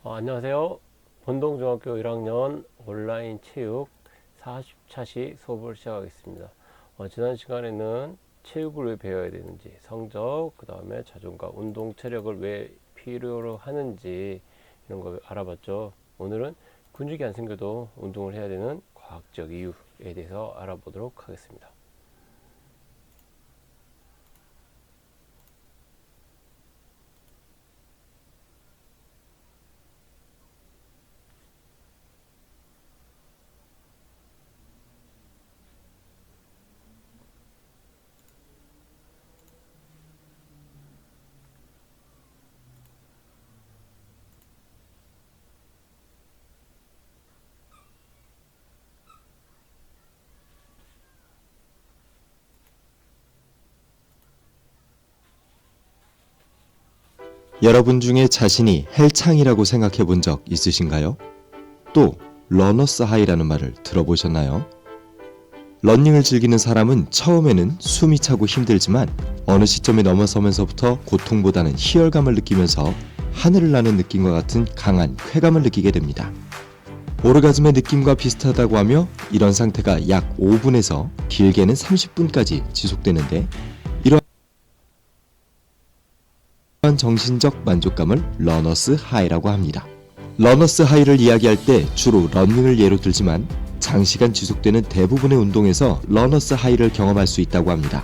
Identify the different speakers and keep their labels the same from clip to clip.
Speaker 1: 안녕하세요. 본동중학교 1학년 온라인 체육 40차시 수업을 시작하겠습니다. 지난 시간에는 체육을 왜 배워야 되는지, 성적, 그 다음에 자존감, 운동 체력을 왜 필요로 하는지 이런 거 알아봤죠. 오늘은 근육이 안 생겨도 운동을 해야 되는 과학적 이유에 대해서 알아보도록 하겠습니다.
Speaker 2: 여러분 중에 자신이 헬창이라고 생각해 본 적 있으신가요? 또 러너스 하이라는 말을 들어보셨나요? 러닝을 즐기는 사람은 처음에는 숨이 차고 힘들지만 어느 시점에 넘어서면서부터 고통보다는 희열감을 느끼면서 하늘을 나는 느낌과 같은 강한 쾌감을 느끼게 됩니다. 오르가즘의 느낌과 비슷하다고 하며 이런 상태가 약 5분에서 길게는 30분까지 지속되는데 이러한 정신적 만족감을 러너스 하이라고 합니다. 러너스 하이를 이야기할 때 주로 러닝을 예로 들지만 장시간 지속되는 대부분의 운동에서 러너스 하이를 경험할 수 있다고 합니다.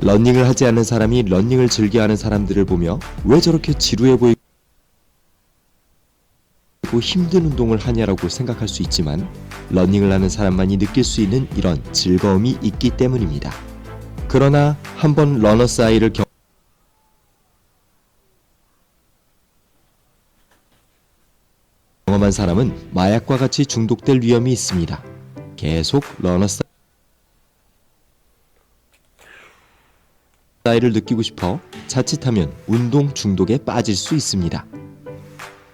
Speaker 2: 러닝을 하지 않는 사람이 러닝을 즐겨하는 사람들을 보며 왜 저렇게 지루해 보이고 힘든 운동을 하냐라고 생각할 수 있지만 러닝을 하는 사람만이 느낄 수 있는 이런 즐거움이 있기 때문입니다. 그러나 한번 러너스 하이를 경험한 사람은 마약과 같이 중독될 위험이 있습니다. 계속 러너스 하이를 느끼고 싶어 자칫하면 운동 중독에 빠질 수 있습니다.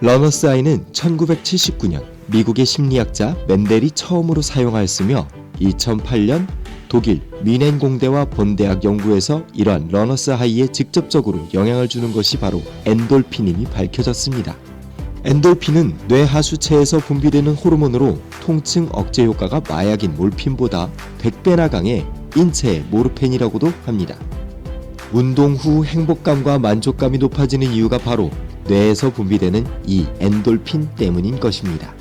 Speaker 2: 러너스 하이는 1979년 미국의 심리학자 맨델이 처음으로 사용하였으며 2008년 독일 미넨 공대와 본 대학 연구에서 이러한 러너스 하이에 직접적으로 영향을 주는 것이 바로 엔돌핀임이 밝혀졌습니다. 엔돌핀은 뇌 하수체에서 분비되는 호르몬으로 통증 억제 효과가 마약인 몰핀보다 100배나 강해 인체의 모르펜이라고도 합니다. 운동 후 행복감과 만족감이 높아지는 이유가 바로 뇌에서 분비되는 이 엔돌핀 때문인 것입니다.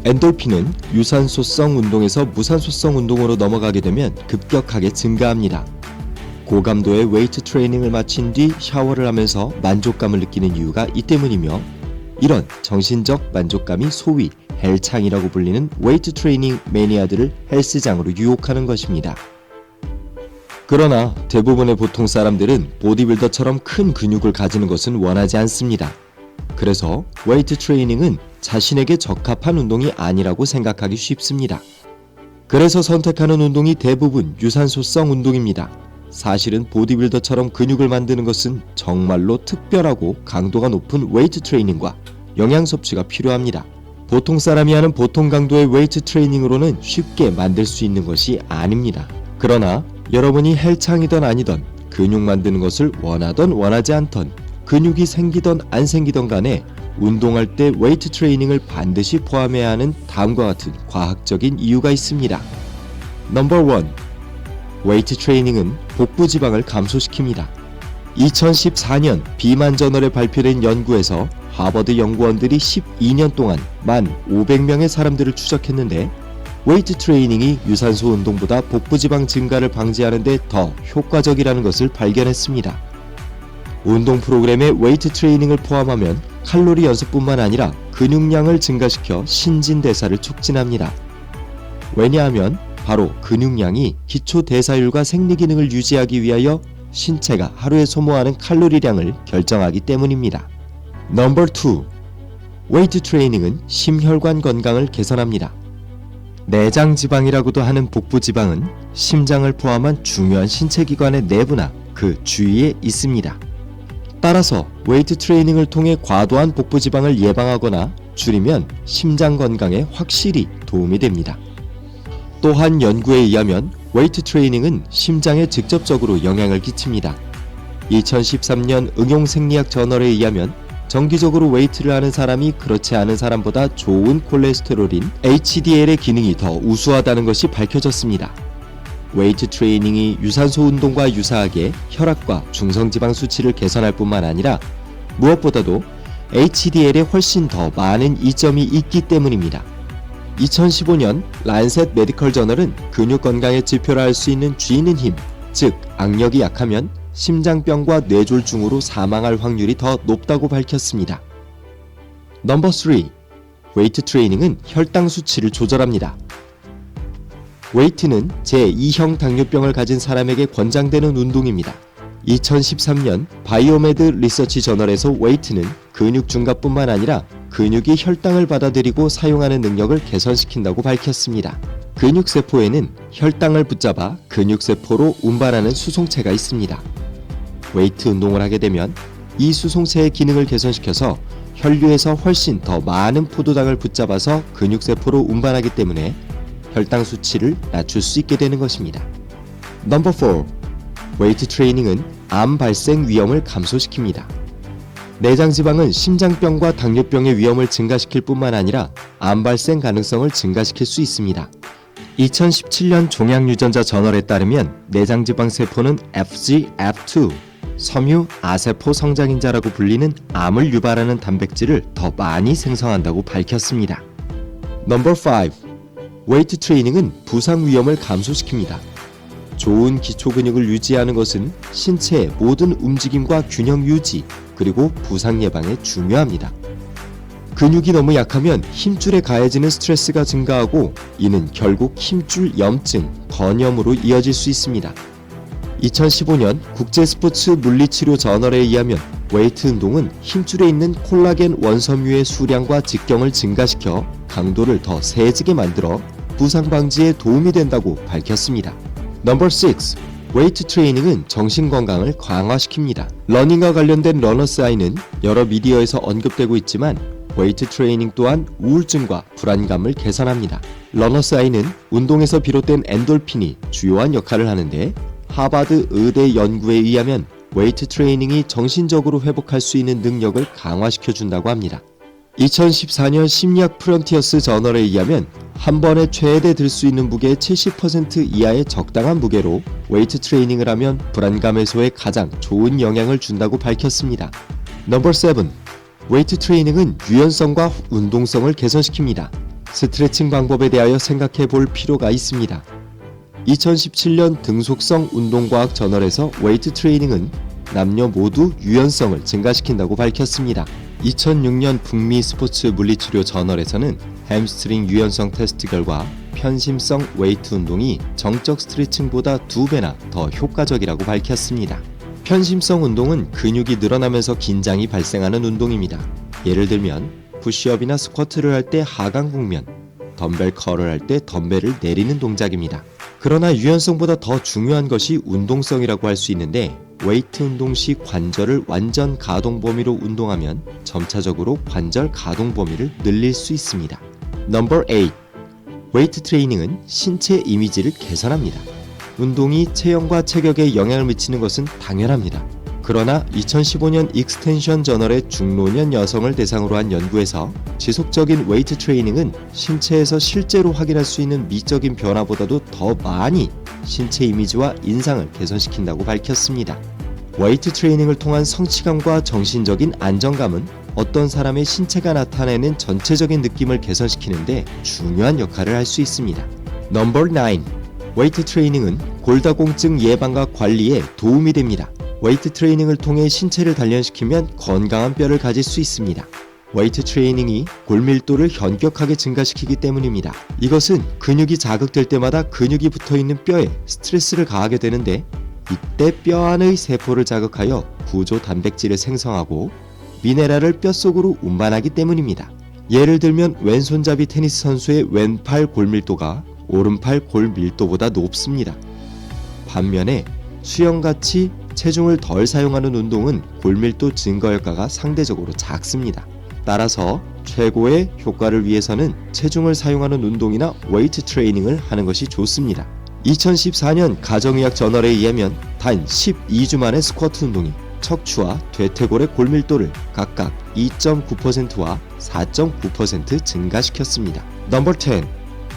Speaker 2: 엔돌핀은 유산소성 운동에서 무산소성 운동으로 넘어가게 되면 급격하게 증가합니다. 고감도의 웨이트 트레이닝을 마친 뒤 샤워를 하면서 만족감을 느끼는 이유가 이 때문이며 이런 정신적 만족감이 소위 헬창이라고 불리는 웨이트 트레이닝 매니아들을 헬스장으로 유혹하는 것입니다. 그러나 대부분의 보통 사람들은 보디빌더처럼 큰 근육을 가지는 것은 원하지 않습니다. 그래서 웨이트 트레이닝은 자신에게 적합한 운동이 아니라고 생각하기 쉽습니다. 그래서 선택하는 운동이 대부분 유산소성 운동입니다. 사실은 보디빌더처럼 근육을 만드는 것은 정말로 특별하고 강도가 높은 웨이트 트레이닝과 영양 섭취가 필요합니다. 보통 사람이 하는 보통 강도의 웨이트 트레이닝으로는 쉽게 만들 수 있는 것이 아닙니다. 그러나 여러분이 헬창이든 아니든 근육 만드는 것을 원하던 원하지 않던 근육이 생기던 안 생기던 간에 운동할 때 웨이트 트레이닝을 반드시 포함해야 하는 다음과 같은 과학적인 이유가 있습니다. 넘버 1. 웨이트 트레이닝은 복부 지방을 감소시킵니다. 2014년 비만 저널에 발표된 연구에서 하버드 연구원들이 12년 동안 1,500명의 사람들을 추적했는데 웨이트 트레이닝이 유산소 운동보다 복부 지방 증가를 방지하는 데 더 효과적이라는 것을 발견했습니다. 운동 프로그램에 웨이트 트레이닝을 포함하면 칼로리 연습뿐만 아니라 근육량을 증가시켜 신진대사를 촉진합니다. 왜냐하면 바로 근육량이 기초 대사율과 생리 기능을 유지하기 위하여 신체가 하루에 소모하는 칼로리량을 결정하기 때문입니다. 넘버 2. 웨이트 트레이닝은 심혈관 건강을 개선합니다. 내장 지방이라고도 하는 복부 지방은 심장을 포함한 중요한 신체 기관의 내부나 그 주위에 있습니다. 따라서 웨이트 트레이닝을 통해 과도한 복부 지방을 예방하거나 줄이면 심장 건강에 확실히 도움이 됩니다. 또한 연구에 의하면 웨이트 트레이닝은 심장에 직접적으로 영향을 끼칩니다. 2013년 응용생리학 저널에 의하면 정기적으로 웨이트를 하는 사람이 그렇지 않은 사람보다 좋은 콜레스테롤인 HDL의 기능이 더 우수하다는 것이 밝혀졌습니다. 웨이트 트레이닝이 유산소 운동과 유사하게 혈압과 중성지방 수치를 개선할 뿐만 아니라 무엇보다도 HDL에 훨씬 더 많은 이점이 있기 때문입니다. 2015년 란셋 메디컬 저널은 근육 건강의 지표라 할 수 있는 쥐는 힘, 즉 악력이 약하면 심장병과 뇌졸중으로 사망할 확률이 더 높다고 밝혔습니다. 넘버 3. 웨이트 트레이닝은 혈당 수치를 조절합니다. 웨이트는 제2형 당뇨병을 가진 사람에게 권장되는 운동입니다. 2013년 바이오메드 리서치 저널에서 웨이트는 근육 증가뿐만 아니라 근육이 혈당을 받아들이고 사용하는 능력을 개선시킨다고 밝혔습니다. 근육세포에는 혈당을 붙잡아 근육세포로 운반하는 수송체가 있습니다. 웨이트 운동을 하게 되면 이 수송체의 기능을 개선시켜서 혈류에서 훨씬 더 많은 포도당을 붙잡아서 근육세포로 운반하기 때문에 혈당 수치를 낮출 수 있게 되는 것입니다. 넘버 4. 웨이트 트레이닝은 암 발생 위험을 감소시킵니다. 내장지방은 심장병과 당뇨병의 위험을 증가시킬 뿐만 아니라 암 발생 가능성을 증가시킬 수 있습니다. 2017년 종양유전자 저널에 따르면 내장지방 세포는 FGF2, 섬유 아세포 성장인자라고 불리는 암을 유발하는 단백질을 더 많이 생성한다고 밝혔습니다. 넘버 5. 웨이트 트레이닝은 부상 위험을 감소시킵니다. 좋은 기초 근육을 유지하는 것은 신체의 모든 움직임과 균형 유지, 그리고 부상 예방에 중요합니다. 근육이 너무 약하면 힘줄에 가해지는 스트레스가 증가하고 이는 결국 힘줄 염증, 건염으로 이어질 수 있습니다. 2015년 국제스포츠 물리치료 저널에 의하면 웨이트 운동은 힘줄에 있는 콜라겐 원섬유의 수량과 직경을 증가시켜 강도를 더 세지게 만들어 부상 방지에 도움이 된다고 밝혔습니다. 넘버 6. 웨이트 트레이닝은 정신건강을 강화시킵니다. 러닝과 관련된 러너스 하이는 여러 미디어에서 언급되고 있지만 웨이트 트레이닝 또한 우울증과 불안감을 개선합니다. 러너스 하이는 운동에서 비롯된 엔돌핀이 주요한 역할을 하는데 하버드 의대 연구에 의하면 웨이트 트레이닝이 정신적으로 회복할 수 있는 능력을 강화시켜준다고 합니다. 2014년 심리학 프론티어스 저널에 의하면 한 번에 최대 들 수 있는 무게의 70% 이하의 적당한 무게로 웨이트 트레이닝을 하면 불안감 해소에 가장 좋은 영향을 준다고 밝혔습니다. 넘버 7. 웨이트 트레이닝은 유연성과 운동성을 개선시킵니다. 스트레칭 방법에 대하여 생각해 볼 필요가 있습니다. 2017년 등속성 운동과학 저널에서 웨이트 트레이닝은 남녀 모두 유연성을 증가시킨다고 밝혔습니다. 2006년 북미 스포츠 물리치료 저널에서는 햄스트링 유연성 테스트 결과 편심성 웨이트 운동이 정적 스트레칭보다 2배나 더 효과적이라고 밝혔습니다. 편심성 운동은 근육이 늘어나면서 긴장이 발생하는 운동입니다. 예를 들면 푸시업이나 스쿼트를 할 때 하강 국면, 덤벨 컬을 할 때 덤벨을 내리는 동작입니다. 그러나 유연성보다 더 중요한 것이 운동성이라고 할 수 있는데 웨이트 운동 시 관절을 완전 가동 범위로 운동하면 점차적으로 관절 가동 범위를 늘릴 수 있습니다. 넘버 8. 웨이트 트레이닝은 신체 이미지를 개선합니다. 운동이 체형과 체격에 영향을 미치는 것은 당연합니다. 그러나 2015년 익스텐션 저널의 중노년 여성을 대상으로 한 연구에서 지속적인 웨이트 트레이닝은 신체에서 실제로 확인할 수 있는 미적인 변화보다도 더 많이 신체 이미지와 인상을 개선시킨다고 밝혔습니다. 웨이트 트레이닝을 통한 성취감과 정신적인 안정감은 어떤 사람의 신체가 나타내는 전체적인 느낌을 개선시키는데 중요한 역할을 할 수 있습니다. 넘버 9. 웨이트 트레이닝은 골다공증 예방과 관리에 도움이 됩니다. 웨이트 트레이닝을 통해 신체를 단련시키면 건강한 뼈를 가질 수 있습니다. 웨이트 트레이닝이 골밀도를 현격하게 증가시키기 때문입니다. 이것은 근육이 자극될 때마다 근육이 붙어있는 뼈에 스트레스를 가하게 되는데 이때 뼈 안의 세포를 자극하여 구조 단백질을 생성하고 미네랄을 뼈속으로 운반하기 때문입니다. 예를 들면 왼손잡이 테니스 선수의 왼팔 골밀도가 오른팔 골밀도보다 높습니다. 반면에 수영같이 체중을 덜 사용하는 운동은 골밀도 증가 효과가 상대적으로 작습니다. 따라서 최고의 효과를 위해서는 체중을 사용하는 운동이나 웨이트 트레이닝을 하는 것이 좋습니다. 2014년 가정의학 저널에 의하면 단 12주 만에 스쿼트 운동이 척추와 대퇴골의 골밀도를 각각 2.9%와 4.9% 증가시켰습니다. 넘버 10.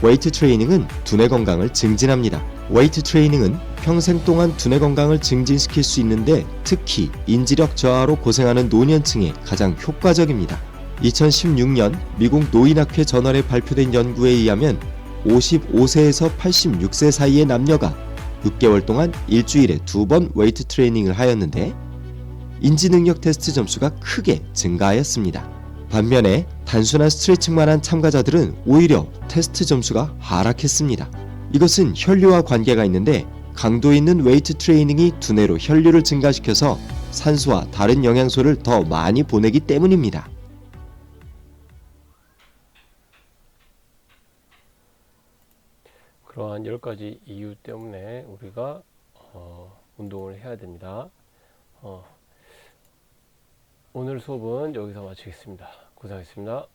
Speaker 2: 웨이트 트레이닝은 두뇌 건강을 증진합니다. 웨이트 트레이닝은 평생 동안 두뇌 건강을 증진시킬 수 있는데 특히 인지력 저하로 고생하는 노년층에 가장 효과적입니다. 2016년 미국 노인학회 저널에 발표된 연구에 의하면 55세에서 86세 사이의 남녀가 6개월 동안 일주일에 2번 웨이트 트레이닝을 하였는데 인지능력 테스트 점수가 크게 증가하였습니다. 반면에 단순한 스트레칭만 한 참가자들은 오히려 테스트 점수가 하락했습니다. 이것은 혈류와 관계가 있는데 강도 있는 웨이트 트레이닝이 두뇌로 혈류를 증가시켜서 산소와 다른 영양소를 더 많이 보내기 때문입니다.
Speaker 1: 그러한 10가지 이유 때문에 우리가 운동을 해야 됩니다. 오늘 수업은 여기서 마치겠습니다. 고생하셨습니다.